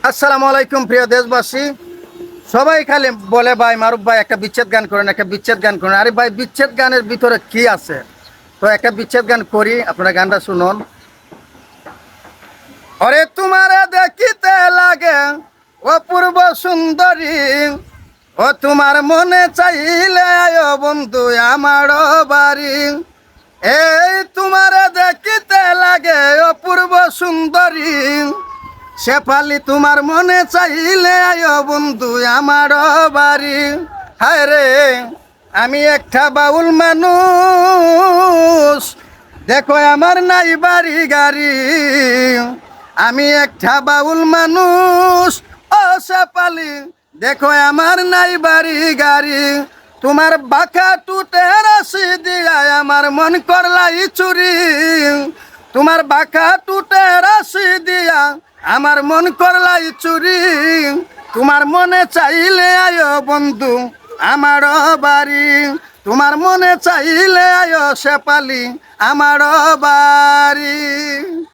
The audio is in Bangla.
আসসালামু আলাইকুম প্রিয় দেশবাসী। সবাই খালি বলে ভাই মারুফ ভাই একটা বিচ্ছেদ গান করেন, একটা বিচ্ছেদ গান করেন। আরে ভাই বিচ্ছেদ গানের ভিতরে কি আছে? তো একটা বিচ্ছেদ গান করি, আপনারা গানটা শুনুন। ওরে তোমারে দেখিতে লাগে অপূর্ব সুন্দরী, ও তোমার মনে চাইলে আয়ো বন্ধু আমার বাড়ি। এই তোমারে দেখিতে লাগে অপূর্ব সুন্দরী, শেফালি তোমার মনে চাইলে আয়ো বন্ধু আমার বাড়ি। হায় রে, আমি একটা বাউল মানুষ, দেখো আমার নাই বাড়ি গাড়ি। আমি একটা বাউল মানুষ, ও শেফালি দেখো আমার নাই বাড়ি গাড়ি। তোমার বাঁকা টুটে রাশি দিয়া আমার মন করলাই চুরি। তোমার বাঁকা টুটে রাশি দিয়া আমার মন করলাই চুরি। তোমার মনে চাইলে আয়ো বন্ধু আমার বাড়ি। তোমার মনে চাইলে আয়ো শেফালি আমার বাড়ি।